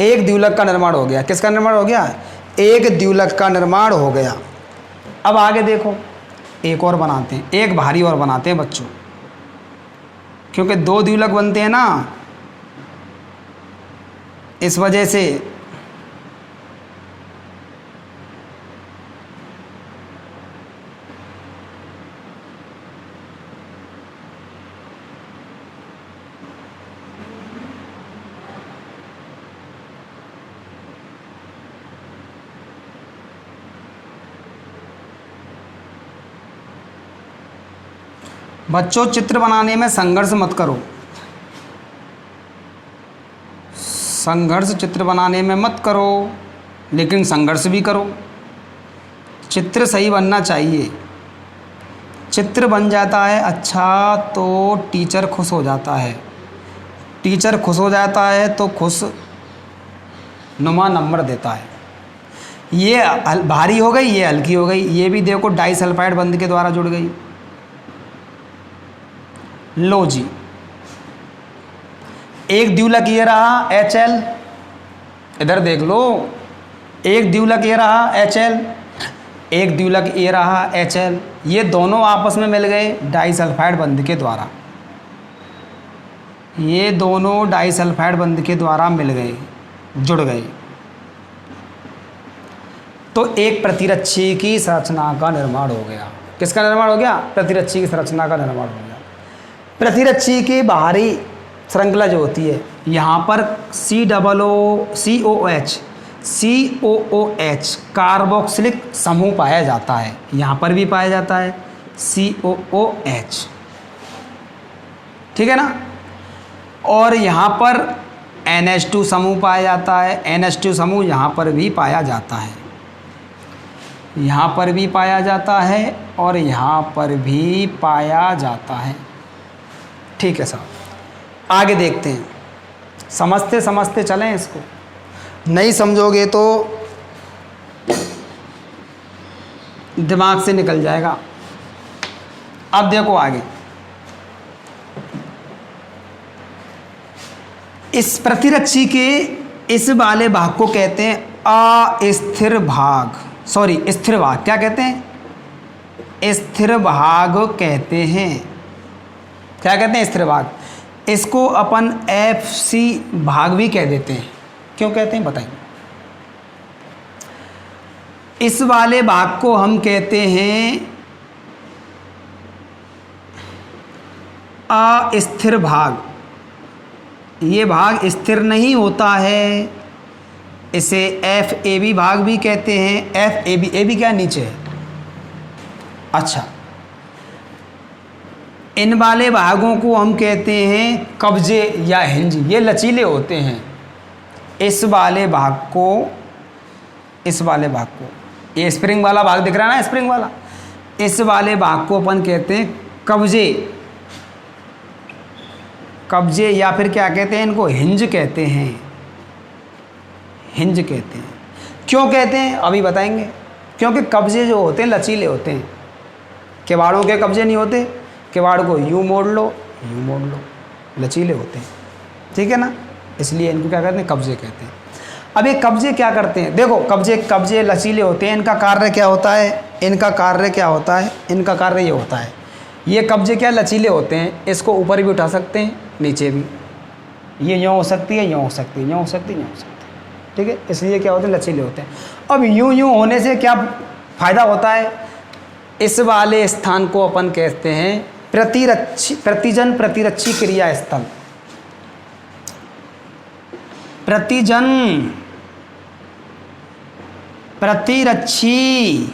एक द्युलक का निर्माण हो गया। किसका निर्माण हो गया, एक द्युलक का निर्माण हो गया। अब आगे देखो, एक और बनाते हैं, एक भारी और बनाते हैं बच्चों, क्योंकि 2 द्युलक बनते हैं ना, इस वजह से बच्चों चित्र बनाने में संघर्ष मत करो, संघर्ष चित्र बनाने में मत करो, लेकिन संघर्ष भी करो। चित्र सही बनना चाहिए। चित्र बन जाता है अच्छा तो टीचर खुश हो जाता है, टीचर खुश हो जाता है तो खुश नुमा नंबर देता है। ये भारी हो गई, ये हल्की हो गई। ये भी देखो डाई सल्फाइड बंध के द्वारा जुड़ गई। लो जी, एक द्विलक ये रहा HL, इधर देख लो, एक द्विलक ये रहा HL, एक द्विलक ये रहा HL। ये दोनों आपस में मिल गए डाई सल्फाइड बंध के द्वारा, ये दोनों डाई सल्फाइड बंध के द्वारा मिल गए, जुड़ गए, तो एक प्रतिरक्षी की संरचना का निर्माण हो गया। किसका निर्माण हो गया? प्रतिरक्षी की संरचना का निर्माण हो गया। प्रतिरक्षी की बाहरी श्रृंखला जो होती है, यहाँ पर COOH कार्बोक्सिलिक समूह पाया जाता है, यहाँ पर भी पाया जाता है COOH, ठीक है ना। और यहाँ पर NH2 समूह पाया जाता है, NH2 समूह यहाँ पर भी पाया जाता है, यहाँ पर भी पाया जाता है और यहाँ पर भी पाया जाता है। ठीक है साहब, आगे देखते हैं। समझते समझते चलें इसको, नहीं समझोगे तो दिमाग से निकल जाएगा। अब देखो आगे, इस प्रतिरक्षी के इस वाले भाग को कहते हैं अस्थिर भाग, सॉरी स्थिर भाग। क्या कहते हैं? स्थिर भाग कहते हैं। क्या कहते हैं? स्थिर भाग। इसको अपन FC भाग भी कह देते हैं। क्यों कहते हैं बताइए? इस वाले भाग को हम कहते हैं अस्थिर भाग। ये भाग स्थिर नहीं होता है, इसे FAB भाग भी कहते हैं। FAB क्या नीचे है? अच्छा, इन वाले भागों को हम कहते हैं कब्जे या हिंज। ये लचीले होते हैं। इस वाले भाग को, ये स्प्रिंग वाला भाग दिख रहा है ना, स्प्रिंग वाला, इस वाले भाग को अपन कहते हैं कब्जे या फिर क्या कहते हैं इनको? हिंज कहते हैं, हिंज कहते हैं। क्यों कहते हैं अभी बताएंगे। क्योंकि कब्जे जो होते हैं लचीले होते हैं। किवाड़ों के कब्जे नहीं होते, किवाड़ को यूँ मोड़ लो, लचीले होते हैं, ठीक है ना, इसलिए इनको क्या कहते हैं? कब्जे कहते हैं। अब ये कब्जे क्या करते हैं? देखो, कब्जे लचीले होते हैं। इनका कार्य क्या होता है? इनका कार्य ये होता है, ये कब्जे क्या लचीले होते हैं, इसको ऊपर भी उठा सकते हैं, नीचे भी। ये यूँ हो सकती है, यूँ हो सकती है, यूँ हो सकती है, यूँ हो सकती है, ठीक है। इसलिए क्या होते हैं? लचीले होते हैं। अब यूँ होने से क्या फ़ायदा होता है? इस वाले स्थान को अपन कहते हैं प्रतिरक्षी क्रिया स्थल। प्रतिरक्षी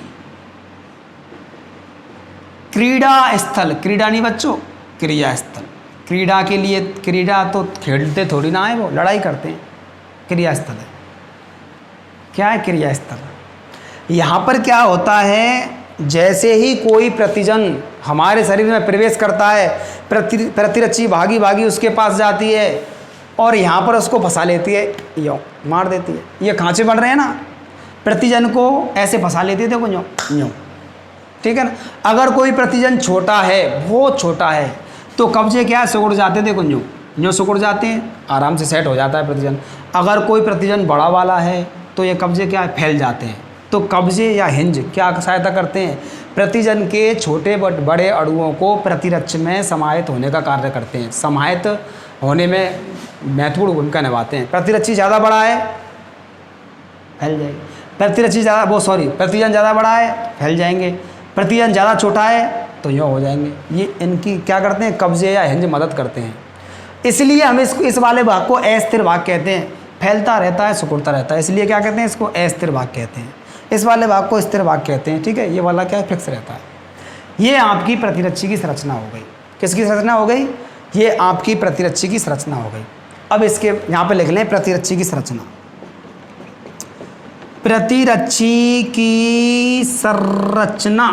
क्रीड़ा स्थल। क्रीड़ा नहीं बच्चों, क्रिया स्थल। क्रीड़ा के लिए, क्रीड़ा तो खेलते थोड़ी ना है, वो लड़ाई करते हैं। क्रिया स्थल है। क्या है क्रिया स्थल? यहाँ पर क्या होता है, जैसे ही कोई प्रतिजन हमारे शरीर में प्रवेश करता है, प्रतिरक्षी भागी उसके पास जाती है और यहाँ पर उसको फंसा लेती है, यूँ मार देती है। ये खांचे बन रहे हैं ना, प्रतिजन को ऐसे फंसा लेती है, देखो यूँ, ठीक है ना। अगर कोई प्रतिजन छोटा है, बहुत छोटा है, तो कब्जे क्या सिकुड़ जाते हैं, देखो यूँ सिकुड़ जाते हैं, आराम से सेट हो जाता है प्रतिजन। अगर कोई प्रतिजन बड़ा वाला है तो ये कब्जे क्या फैल जाते हैं। तो कब्जे या हिंज क्या सहायता करते हैं? प्रतिजन के छोटे बड़े अणुओं को प्रतिरक्ष में समाहित होने का कार्य करते हैं, समाहित होने में महत्वपूर्ण भूमिका निभाते हैं। प्रतिरक्षी ज़्यादा बड़ा है, फैल जाएगी। प्रतिजन ज़्यादा बड़ा है, फैल जाएंगे। प्रतिजन ज़्यादा छोटा है तो यूँ हो जाएंगे। ये इनकी क्या करते हैं? कब्जे या हिंज मदद करते हैं। इसलिए हम इस वाले भाग को अस्थिर भाग कहते हैं। फैलता रहता है, सिकुड़ता रहता है, इसलिए क्या कहते हैं? इसको अस्थिर भाग कहते हैं। इस वाले भाग को स्थिर भाग कहते हैं, ठीक है। ये वाला क्या है? फिक्स रहता है। ये आपकी प्रतिरक्षी की संरचना हो गई। किसकी संरचना हो गई? ये आपकी प्रतिरक्षी की संरचना हो गई। अब इसके यहाँ पे लिख लें प्रतिरक्षी की संरचना। प्रतिरक्षी की संरचना,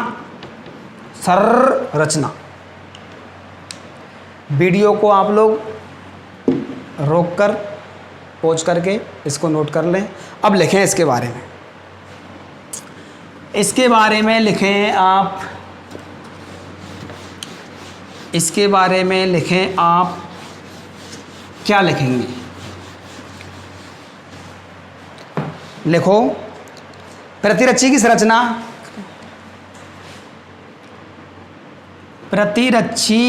संरचना। वीडियो को आप लोग रोककर पॉज करके इसको नोट कर लें। अब लिखें इसके बारे में, इसके बारे में लिखें आप, इसके बारे में लिखें आप। क्या लिखेंगे? लिखो प्रतिरक्षी की संरचना। प्रतिरक्षी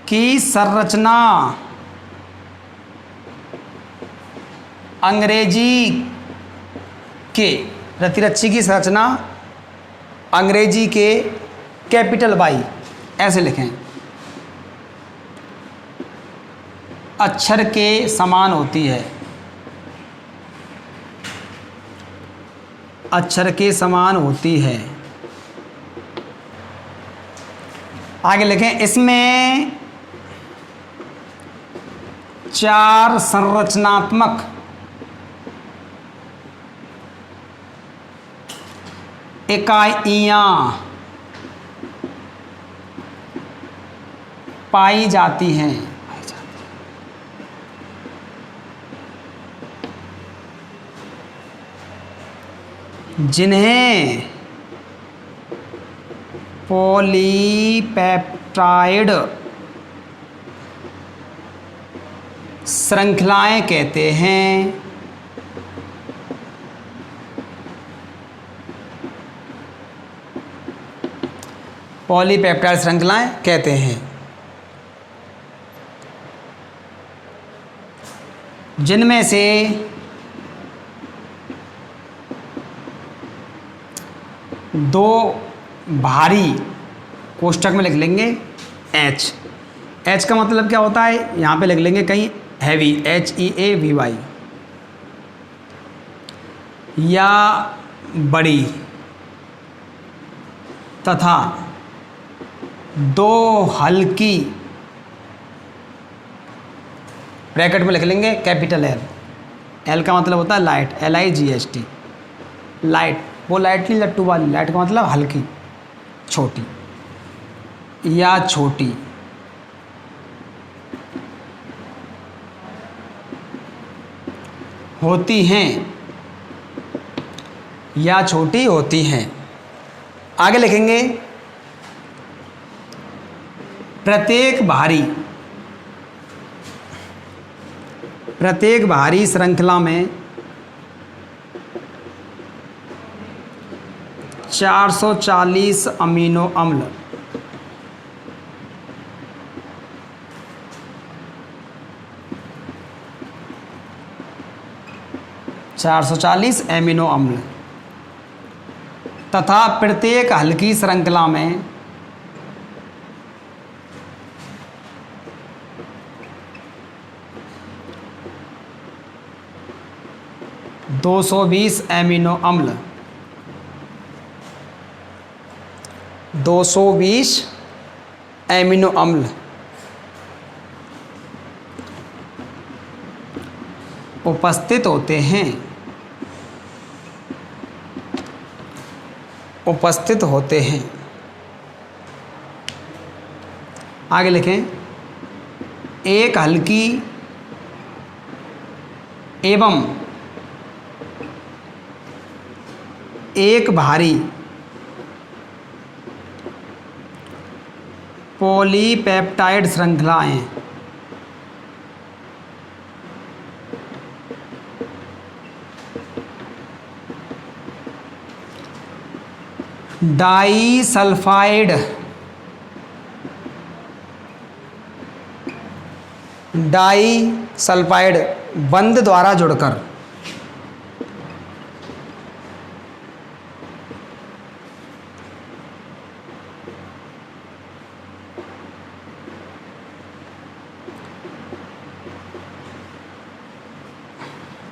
की संरचना अंग्रेजी के, प्रतिरक्षी की संरचना अंग्रेजी के कैपिटल वाई, ऐसे लिखें, अक्षर के समान होती है, अक्षर के समान होती है। आगे लिखें, इसमें 4 संरचनात्मक इकाइयां पाई जाती हैं, जिन्हें पॉलीपेप्टाइड श्रृंखलाएं कहते हैं। पॉलीपेप्टाइड श्रृंखलाएं कहते हैं, जिनमें से दो भारी, कोष्ठक में लिख लेंगे H। H का मतलब क्या होता है? यहाँ पे लिख लेंगे कहीं हैवी, HEAVY, या बड़ी, तथा 2 हल्की, ब्रैकेट में लिख लेंगे कैपिटल L। L का मतलब होता है लाइट, LIGHT, लाइट। वो लाइटली लट्टू वाली, लाइट का मतलब हल्की, छोटी या छोटी, होती हैं या छोटी होती हैं। आगे लिखेंगे, प्रत्येक भारी श्रृंखला में 440 अमीनो अम्ल, 440 एमिनो अम्ल, तथा प्रत्येक हल्की श्रृंखला में 220 एमिनो अम्ल, 220 एमिनो अम्ल उपस्थित होते हैं, उपस्थित होते हैं। आगे लिखें, एक हल्की एवं एक भारी पॉलीपेप्टाइड श्रृंखलाएं डाइसल्फाइड बंध द्वारा जुड़कर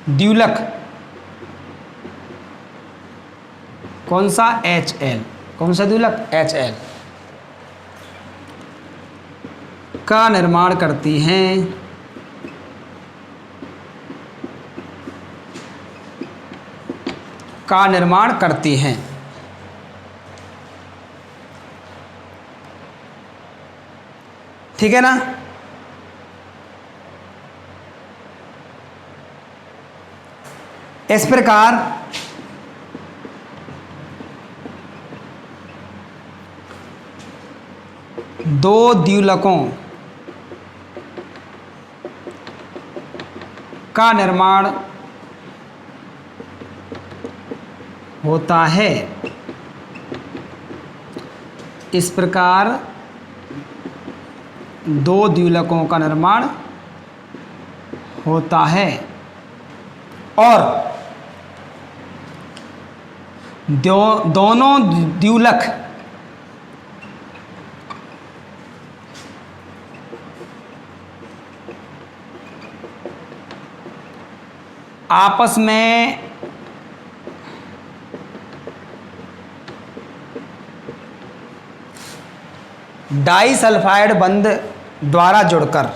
द्युलक, कौन सा? HL। कौन सा द्युलक? HL। का निर्माण करती हैं। का निर्माण करती हैं। ठीक है ना। इस प्रकार दो द्युलकों का निर्माण होता है। इस प्रकार दो द्युलकों का निर्माण होता है और दोनों द्युलक आपस में डाइसल्फाइड बंध द्वारा जुड़कर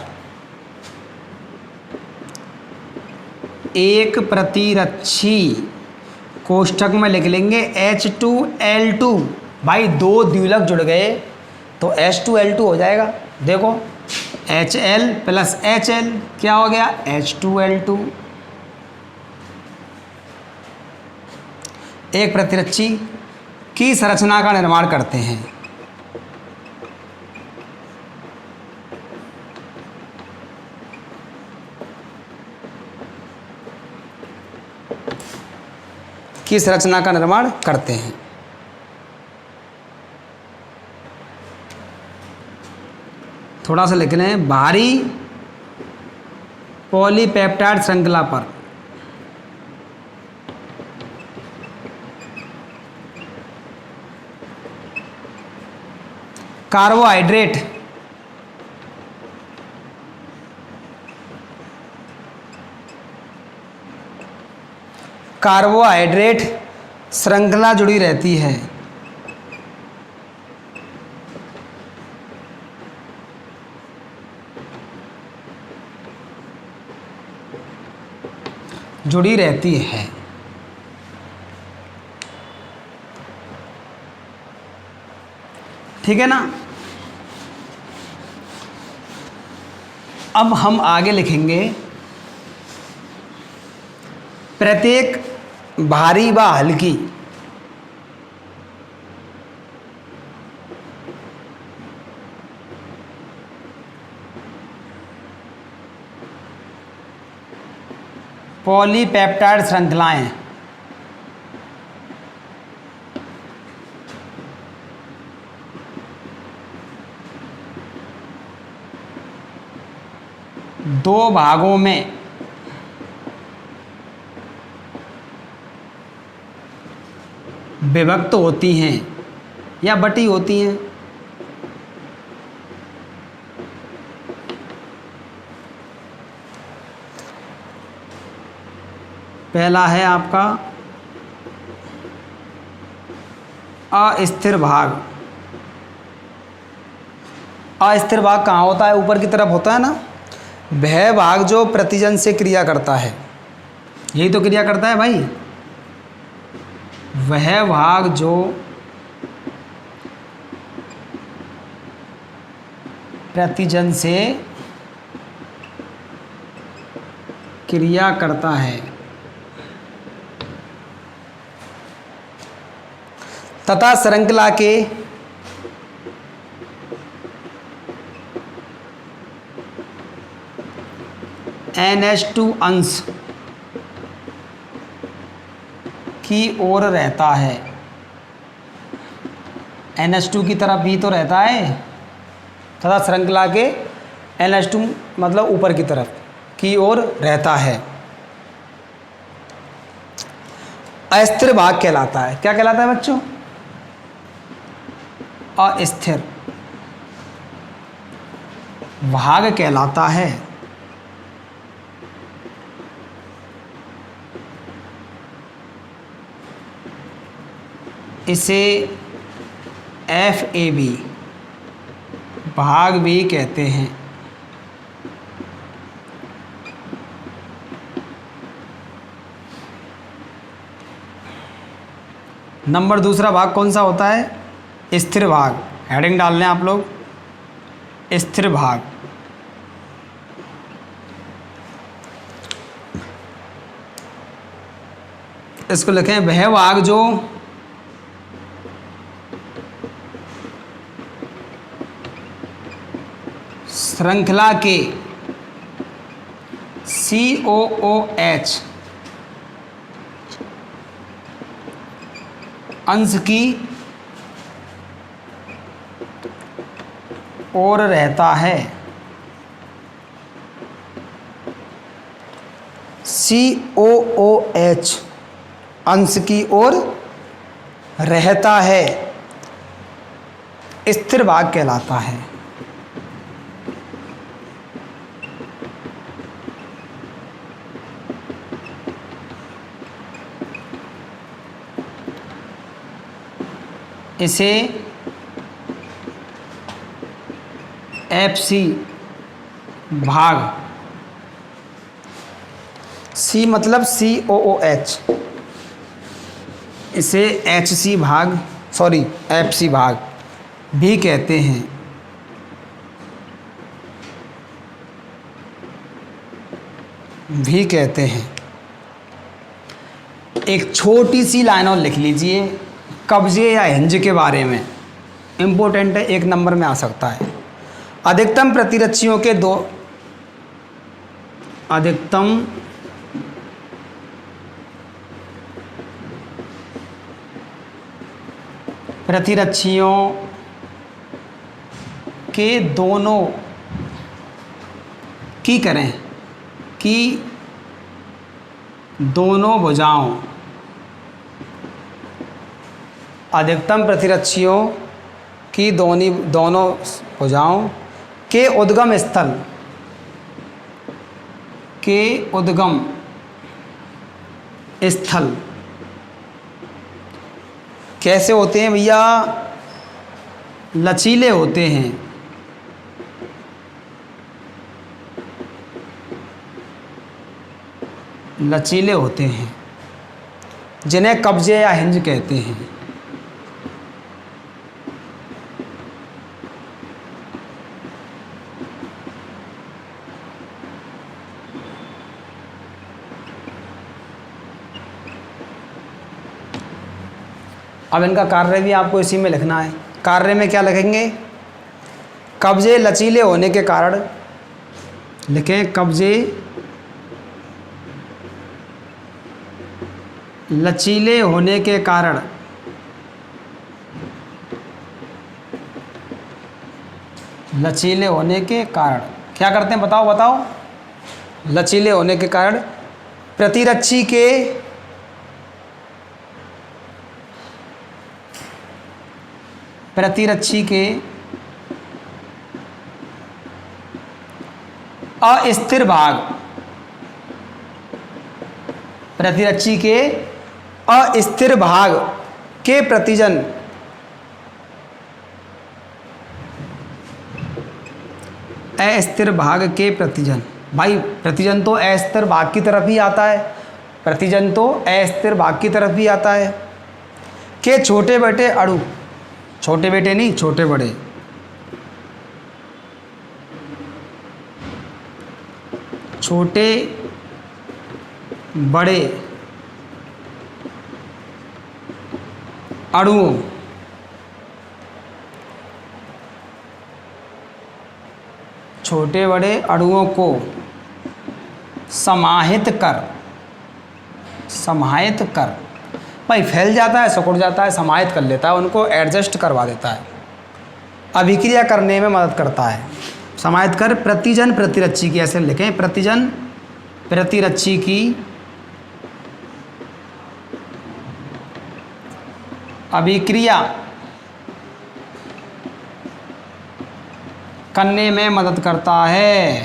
एक प्रतिरक्षी कोष्ठक में लिख लेंगे H2L2। भाई दो द्युलक जुड़ गए तो H2L2 हो जाएगा। देखो HL प्लस HL क्या हो गया H2L2। एक प्रतिरक्षी की संरचना का निर्माण करते हैं। की संरचना का निर्माण करते हैं। थोड़ा सा लिख लें, बाहरी पॉलीपेप्टाइड श्रृंखला पर कार्बोहाइड्रेट श्रृंखला जुड़ी रहती है। जुड़ी रहती है। ठीक है ना। अब हम आगे लिखेंगे, प्रत्येक भारी व हल्की पॉलीपेप्टाइड श्रृंखलाएं दो भागों में विभक्त होती हैं या बटी होती हैं। पहला है आपका अस्थिर भाग। अस्थिर भाग कहाँ होता है? ऊपर की तरफ होता है ना। वह भाग जो प्रतिजन से क्रिया करता है, यही तो क्रिया करता है भाई। वह भाग जो प्रतिजन से क्रिया करता है तथा श्रृंखला के NH2 अंश की ओर रहता है। NH2 की तरफ भी तो रहता है तथा श्रृंखला के NH2 मतलब ऊपर की तरफ की ओर रहता है। अस्थिर भाग कहलाता है। क्या कहलाता है बच्चों? अस्थिर भाग कहलाता है। इसे FAB भाग भी कहते हैं। नंबर दूसरा भाग कौन सा होता है? स्थिर भाग। हेडिंग डाल लें आप लोग, स्थिर भाग। इसको लिखें वह भाग जो श्रृंखला के COOH अंश की ओर रहता है। COOH अंश की ओर रहता है, स्थिर भाग कहलाता है। इसे FC भाग, C मतलब COOH, इसे HC भाग FC भाग भी कहते हैं। एक छोटी सी लाइन और लिख लीजिए कब्जे या हिंज के बारे में, इम्पोर्टेंट है, 1 नंबर में आ सकता है। अधिकतम प्रतिरक्षियों के दोनों की करें कि दोनों भुजाओं, अधिकतम प्रतिरक्षियों की दोनों भुजाओं के उद्गम स्थल कैसे होते हैं भैया? लचीले होते हैं। जिन्हें कब्जे या हिंज कहते हैं। अब इनका कार्य भी आपको इसी में लिखना है। कार्य में क्या लिखेंगे? कब्जे लचीले होने के कारण, लिखें कब्जे लचीले होने के कारण क्या करते हैं? बताओ। लचीले होने के कारण प्रतिरक्षी के अस्थिर भाग, अस्थिर भाग के प्रतिजन अस्थिर भाग के प्रतिजन, भाई प्रतिजन तो अस्थिर भाग की तरफ ही आता है, के छोटे बड़े अणु, छोटे बेटे नहीं, छोटे बड़े अणुओं छोटे बड़े अणुओं को समाहित कर भाई फैल जाता है, सिकुड़ जाता है, समाहित कर लेता है, उनको एडजस्ट करवा देता है, अभिक्रिया करने में मदद करता है। समाहित कर प्रतिजन प्रतिरक्षी की, ऐसे लिखें, प्रतिजन प्रतिरक्षी की अभिक्रिया करने में मदद करता है।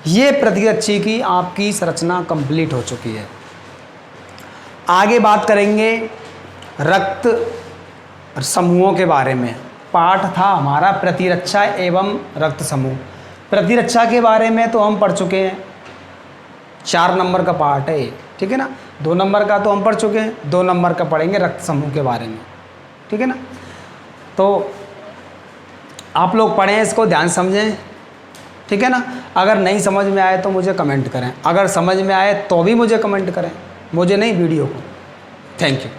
ये प्रतिरक्षी की आपकी संरचना कंप्लीट हो चुकी है। आगे बात करेंगे रक्त समूहों के बारे में। पाठ था हमारा प्रतिरक्षा एवं रक्त समूह। प्रतिरक्षा के बारे में तो हम पढ़ चुके हैं, 4 नंबर का पार्ट है ये, ठीक है ना। 2 नंबर का तो हम पढ़ चुके हैं, 2 नंबर का पढ़ेंगे रक्त समूह के बारे में, ठीक है ना। तो आप लोग पढ़ें, इसको ध्यान समझें, ठीक है ना। अगर नहीं समझ में आए तो मुझे कमेंट करें, अगर समझ में आए तो भी मुझे कमेंट करें, मुझे नहीं वीडियो को। Thank you.